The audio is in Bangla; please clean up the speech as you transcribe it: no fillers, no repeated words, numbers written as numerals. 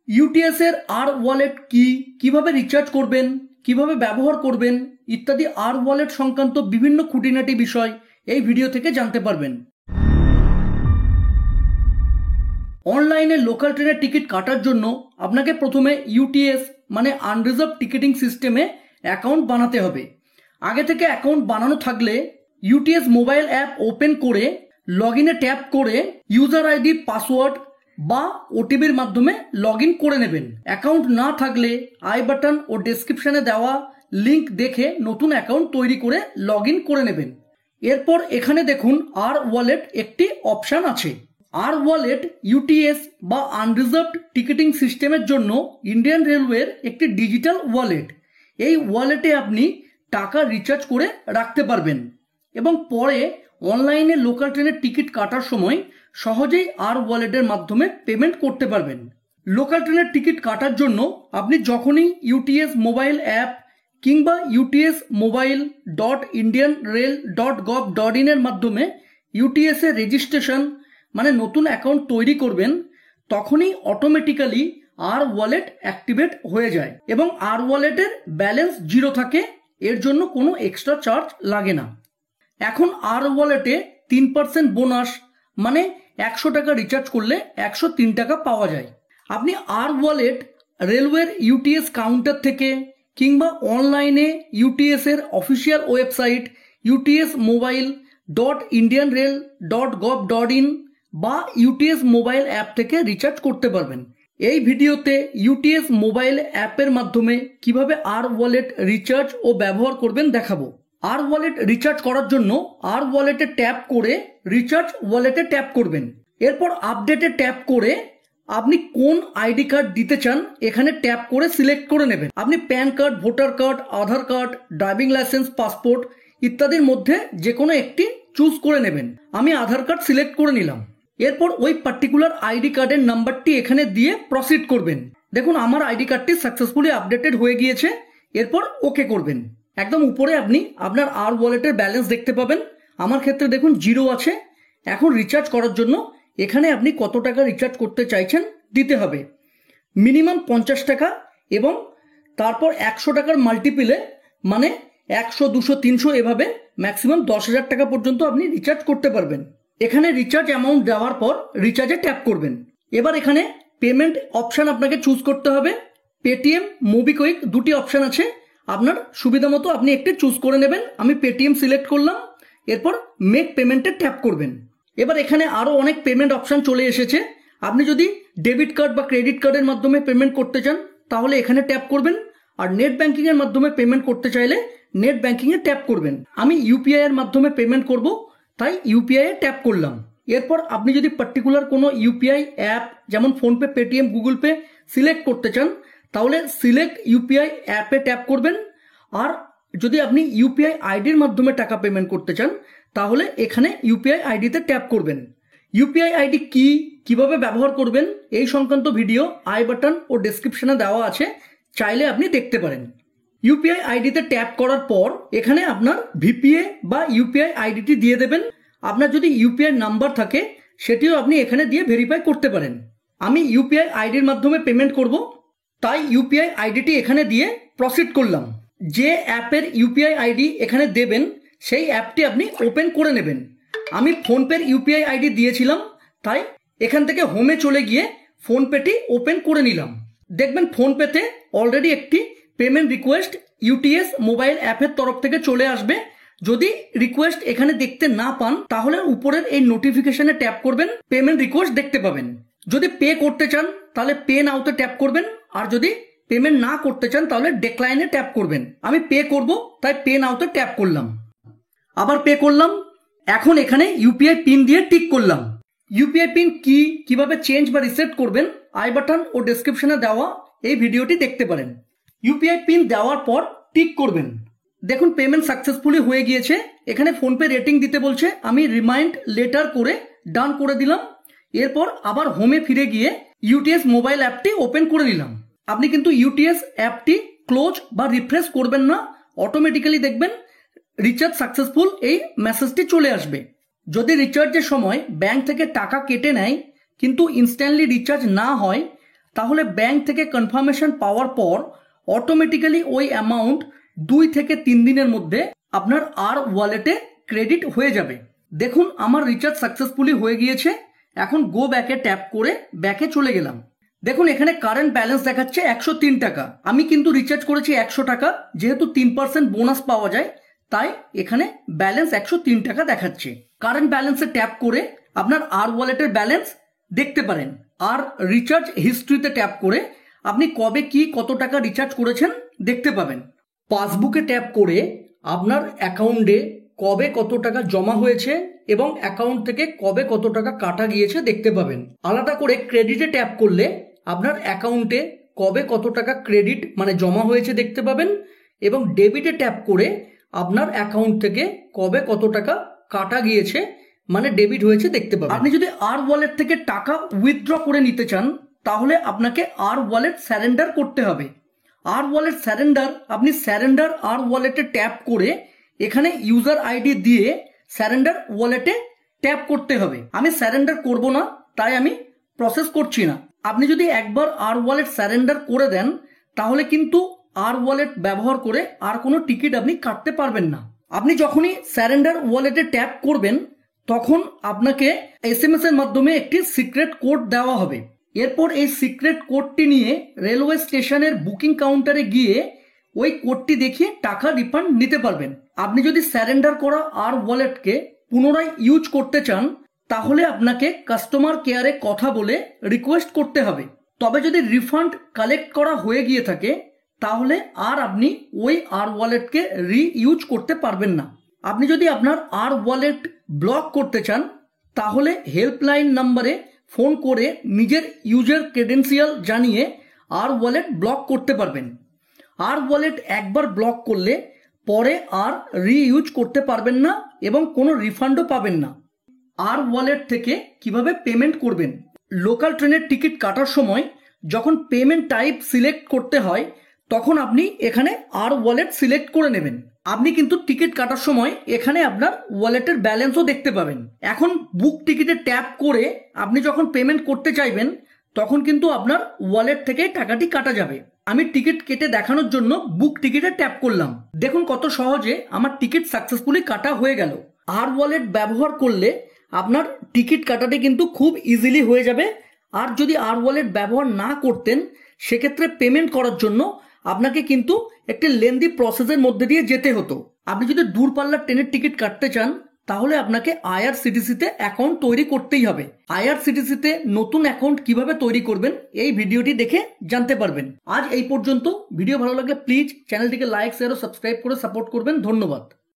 ইউটিএস এর আর ওয়ালেট কি, কিভাবে রিচার্জ করবেন, কিভাবে ব্যবহার করবেন ইত্যাদি আর ওয়ালেট সংক্রান্ত বিভিন্ন খুঁটিনাটি বিষয় এই ভিডিও থেকে জানতে পারবেন। অনলাইনে লোকাল ট্রেনের টিকিট কাটার জন্য আপনাকে প্রথমে ইউটিএস মানে আনরিজার্ভ টিকিটিং সিস্টেমে অ্যাকাউন্ট বানাতে হবে। আগে থেকে অ্যাকাউন্ট বানানো থাকলে ইউটিএস মোবাইল অ্যাপ ওপেন করে লগ ইনে ট্যাপ করে ইউজার আইডি, পাসওয়ার্ড বা ওটিপির মাধ্যমে লগ ইন করে নেবেন। অ্যাকাউন্ট না থাকলে আই বাটন ও ডেসক্রিপশনে দেওয়া লিঙ্ক দেখে নতুন অ্যাকাউন্ট তৈরি করে লগ ইন করে নেবেন। এরপর এখানে দেখুন আর ওয়ালেট একটি অপশান আছে। আর ওয়ালেট ইউটিএস বা আনরিজার্ভড টিকিটিং সিস্টেমের জন্য ইন্ডিয়ান রেলওয়ের একটি ডিজিটাল ওয়ালেট। এই ওয়ালেটে আপনি টাকা রিচার্জ করে রাখতে পারবেন এবং পরে অনলাইনে লোকাল ট্রেনের টিকিট কাটার সময় সহজেই আর ওয়ালেটের মাধ্যমে পেমেন্ট করতে পারবেন। লোকাল ট্রেনের টিকিট কাটার জন্য আপনি যখনই ইউটিএস মোবাইল অ্যাপ কিংবা ইউটিএস মোবাইল .indianrail.gov.in এর মাধ্যমে ইউটিএস এর রেজিস্ট্রেশন মানে নতুন অ্যাকাউন্ট তৈরি করবেন, তখনই অটোমেটিক্যালি আর ওয়ালেট অ্যাক্টিভেট হয়ে যায় এবং আর ওয়ালেটের ব্যালেন্স জিরো থাকে। এর জন্য কোনো এক্সট্রা চার্জ লাগে না। এখন আর ওয়ালেটে 3% বোনাস মানে 100 টাকা রিচার্জ করলে 103 টাকা পাওয়া যায়। আপনি আর ওয়ালেট রেলওয়ের ইউটিএস কাউন্টার থেকে কিংবা অনলাইনে ইউটিএস এর official website UTS mobile .indianrail.gov.in বা ইউটিএস মোবাইল অ্যাপ থেকে রিচার্জ করতে পারবেন। এই ভিডিওতে ইউটিএস মোবাইল অ্যাপের মাধ্যমে কিভাবে আর ওয়ালেট রিচার্জ ও ব্যবহার করবেন দেখাবো। আর ওয়ালেট রিচার্জ করার জন্য আর ওয়ালেটে ট্যাপ করে রিচার্জ ওয়ালেটে ট্যাপ করবেন। এরপর আপডেটে ট্যাপ করে আপনি কোন আইডি কার্ড দিতে চান এখানে ট্যাপ করে সিলেক্ট করে নেবেন। আপনি প্যান কার্ড, ভোটার কার্ড, আধার কার্ড, ড্রাইভিং লাইসেন্স, পাসপোর্ট ইত্যাদির মধ্যে যে কোনো একটি চুজ করে নেবেন। আমি আধার কার্ড সিলেক্ট করে নিলাম। এরপর ওই পার্টিকুলার আইডি কার্ডের নাম্বারটি এখানে দিয়ে প্রসিড করবেন। দেখুন আমার আইডি কার্ডটি সাকসেসফুলি আপডেটেড হয়ে গিয়েছে। এরপর ওকে করবেন। একদম উপরে আপনি আপনার আর ওয়ালেটের ব্যালেন্স দেখতে পাবেন। আমার ক্ষেত্রে দেখুন জিরো আছে। এখন রিচার্জ করার জন্য এখানে আপনি কত টাকা রিচার্জ করতে চাইছেন দিতে হবে। মিনিমাম 50 টাকা এবং তারপর 100 টাকার মাল্টিপিলে মানে 100, 200, 300 এভাবে ম্যাক্সিমাম 10,000 টাকা পর্যন্ত আপনি রিচার্জ করতে পারবেন। এখানে রিচার্জ অ্যামাউন্ট দেওয়ার পর রিচার্জে ট্যাপ করবেন। এবার এখানে পেমেন্ট অপশান আপনাকে চুজ করতে হবে। পেটিএম, মোবিকুইক দুটি অপশান আছে, আপনার সুবিধা মতো আপনি একটি চুজ করে নেবেন। আমি পেটিএম সিলেক্ট করলাম। এরপর মেক পেমেন্টে ট্যাপ করবেন। এবার এখানে আরও অনেক পেমেন্ট অপশান চলে এসেছে। আপনি যদি ডেবিট কার্ড বা ক্রেডিট কার্ডের মাধ্যমে পেমেন্ট করতে চান তাহলে এখানে ট্যাপ করবেন, আর নেট ব্যাঙ্কিংয়ের মাধ্যমে পেমেন্ট করতে চাইলে নেট ব্যাঙ্কিংয়ে ট্যাপ করবেন। আমি ইউপিআই এর মাধ্যমে পেমেন্ট করব, তাই ইউপিআই এ ট্যাপ করলাম। এরপর আপনি যদি পার্টিকুলার কোনো ইউপিআই অ্যাপ যেমন PhonePe, Paytm, Google pay select করতে চান তাহলে সিলেক্ট ইউপিআই অ্যাপে ট্যাপ করবেন। আর যদি আপনি ইউপিআই আইডির মাধ্যমে টাকা পেমেন্ট করতে চান তাহলে এখানে ইউপিআই আইডিতে ট্যাপ করবেন। ইউপিআই আইডি কি, কিভাবে ব্যবহার করবেন এই সংক্রান্ত ভিডিও আই বাটন ও ডেসক্রিপশনে দেওয়া আছে, চাইলে আপনি দেখতে পারেন। ইউপিআই আইডিতে ট্যাপ করার পর এখানে আপনার ভিপিএ বা ইউপিআই আইডিটি দিয়ে দেবেন। আপনার যদি ইউপিআই নাম্বার থাকে সেটিও আপনি এখানে দিয়ে ভেরিফাই করতে পারেন। আমি ইউপিআই আইডির মাধ্যমে পেমেন্ট করব, তাই ইউপিআই আইডিটি এখানে দিয়ে প্রসিড করলাম। যে অ্যাপের ইউপিআই আইডি এখানে দেবেন সেই অ্যাপটি আপনি ওপেন করে নেবেন। আমি ফোনপের ইউপিআই আইডি দিয়েছিলাম, তাই এখান থেকে হোমে চলে গিয়ে ফোনপেটি ওপেন করে নিলাম। দেখবেন ফোনপেতে অলরেডি একটি পেমেন্ট রিকোয়েস্ট ইউটিএস মোবাইল অ্যাপের তরফ থেকে চলে আসবে। যদি রিকোয়েস্ট এখানে দেখতে না পান তাহলে উপরের এই নোটিফিকেশনে ট্যাপ করবেন, পেমেন্ট রিকোয়েস্ট দেখতে পাবেন। যদি পে করতে চান তাহলে পে নাওতে ট্যাপ করবেন, আর যদি পেমেন্ট না করতে চান তাহলে ডেক্লাইনে ট্যাপ করবেন। আমি পে করব, তাই পে নাওতে ট্যাপ করলাম। আবার পে করলাম। এখন এখানে ইউপিআই পিন দিয়ে টিক করলাম। ইউপিআই পিন কি, কিভাবে চেঞ্জ বা রিসেট করবেন আই বাটন ও ডেসক্রিপশনে দেওয়া এই ভিডিওটি দেখতে পারেন। ইউপিআই পিন দেওয়ার পর টিক করবেন। দেখুন পেমেন্ট সাকসেসফুলি হয়ে গিয়েছে। এখানে ফোনপে রেটিং দিতে বলছে, আমি রিমাইন্ড লেটার করে ডান করে দিলাম। এরপর আবার হোমে ফিরে গিয়ে ইউটিএস মোবাইল অ্যাপটি ওপেন করে নিলাম। আপনি কিন্তু ইউটিএস অ্যাপটি ক্লোজ বা রিফ্রেশ করবেন না, অটোমেটিক্যালি দেখবেন রিচার্জ সাকসেসফুল এই মেসেজটি চলে আসবে। যদি রিচার্জের সময় ব্যাংক থেকে টাকা কেটে নেয় কিন্তু ইনস্ট্যান্টলি রিচার্জ না হয় তাহলে ব্যাংক থেকে কনফার্মেশন পাওয়ার পর অটোমেটিক্যালি ওই অ্যামাউন্ট 2 থেকে 3 দিনের মধ্যে আপনার আর ওয়ালেটে ক্রেডিট হয়ে যাবে। দেখুন আমার রিচার্জ সাকসেসফুলি হয়ে গিয়েছে। এখন গো ব্যাকে ট্যাপ করে ব্যাকে চলে গেলাম। দেখুন এখানে কারেন্ট ব্যালেন্স দেখাচ্ছে 103 টাকা। আমি কিন্তু রিচার্জ করেছি 100 টাকা, যেহেতু 3% বোনাস পাওয়া যায় তাই এখানে ব্যালেন্স 103 টাকা দেখাচ্ছে। কারেন্ট ব্যালেন্সে ট্যাপ করে আপনার আর ওয়ালেটের ব্যালেন্স দেখতে পারেন। আর রিচার্জ হিস্ট্রিতে ট্যাপ করে আপনি কবে কি কত টাকা রিচার্জ করেছেন দেখতে পাবেন। পাসবুকে ট্যাপ করে আপনার অ্যাকাউন্টে কবে কত টাকা জমা হয়েছে এবং অ্যাকাউন্ট থেকে কবে কত টাকা কাটা গিয়েছে দেখতে পাবেন। আলাদা করে ক্রেডিটে ট্যাপ করলে আপনার অ্যাকাউন্টে কবে কত টাকা ক্রেডিট মানে জমা হয়েছে দেখতে পাবেন এবং ডেবিটে ট্যাপ করে আপনার অ্যাকাউন্ট থেকে কবে কত টাকা কাটা গিয়েছে মানে ডেবিট হয়েছে দেখতে পাবেন। আপনি যদি আর ওয়ালেট থেকে টাকা উইথড্র করে নিতে চান তাহলে আপনাকে আর ওয়ালেট স্যারেন্ডার করতে হবে। আর ওয়ালেট স্যারেন্ডার আপনি স্যারেন্ডার আর ওয়ালেটে ট্যাপ করে এখানে ইউজার আইডি দিয়ে স্যারেন্ডার ওয়ালেটে ট্যাপ করতে হবে। আমি স্যারেন্ডার করব না তাই আমি প্রসেস করছি না। আপনি যদি একবার আর ওয়ালেট স্যারেন্ডার করে দেন তাহলে কিন্তু আর ওয়ালেট ব্যবহার করে আর কোনো টিকিট আপনি কাটতে পারবেন না। আপনি যখনই স্যারেন্ডার ওয়ালেটে ট্যাপ করবেন তখন আপনাকে এসএমএস এর মাধ্যমে একটি সিক্রেট কোড দেওয়া হবে। এরপর এই সিক্রেট কোডটি নিয়ে রেলওয়ে স্টেশনের বুকিং কাউন্টারে গিয়ে ওই কোডটি দেখিয়ে টাকা রিফান্ড নিতে পারবেন। আপনি যদি স্যারেন্ডার করা আর ওয়ালেটকে পুনরায় ইউজ করতে চান তাহলে আপনাকে কাস্টমার কেয়ারে কথা বলে রিকোয়েস্ট করতে হবে। তবে যদি রিফান্ড কালেক্ট করা হয়ে গিয়ে থাকে তাহলে আর আপনি ওই আর ওয়ালেটকে রিইউজ করতে পারবেন না। আপনি যদি আপনার আর ওয়ালেট ব্লক করতে চান তাহলে হেল্পলাইন নম্বরে ফোন করে নিজের ইউজার ক্রেডেন্সিয়াল জানিয়ে আর ওয়ালেট ব্লক করতে পারবেন। আর ওয়ালেট একবার ব্লক করলে পরে আর রিইউজ করতে পারবেন না এবং কোনো রিফান্ডও পাবেন না। আর ওয়ালেট থেকে কিভাবে পেমেন্ট করবেন? লোকাল ট্রেনের টিকিট কাটার সময় যখন পেমেন্ট টাইপ সিলেক্ট করতে হয় তখন আপনি এখানে আর ওয়ালেট সিলেক্ট করে নেবেন। আপনি কিন্তু টিকিট কাটার সময় এখানে আপনার ওয়ালেটের ব্যালেন্সও দেখতে পাবেন। এখন বুক টিকিটে ট্যাপ করে আপনি যখন পেমেন্ট করতে চাইবেন তখন কিন্তু আপনার ওয়ালেট থেকে টাকাটি কাটা যাবে। আমি টিকিট কেটে দেখানোর জন্য বুক টিকিটে ট্যাপ করলাম। দেখুন কত সহজে আমার টিকিট সাকসেসফুলি কাটা হয়ে গেল। আর ওয়ালেট ব্যবহার করলে আপনার টিকিট কাটাটি কিন্তু খুব ইজিলি হয়ে যাবে। আর যদি আর ওয়ালেট ব্যবহার না করতেন সেক্ষেত্রে পেমেন্ট করার জন্য আপনাকে কিন্তু একটি লেন্দি প্রসেসের মধ্যে দিয়ে যেতে হতো। আপনি যদি দূরপাল্লার ট্রেনের টিকিট কাটতে চান তাহলে আপনাকে আইআরসিটিসিতে অ্যাকাউন্ট তৈরি করতেই হবে। আইআরসিটিসিতে নতুন অ্যাকাউন্ট কিভাবে তৈরি করবেন এই ভিডিওটি দেখে জানতে পারবেন। আজ এই পর্যন্ত। ভিডিও ভালো লাগলে প্লিজ চ্যানেলটিকে লাইক শেয়ার ও সাবস্ক্রাইব করে সাপোর্ট করবেন। ধন্যবাদ।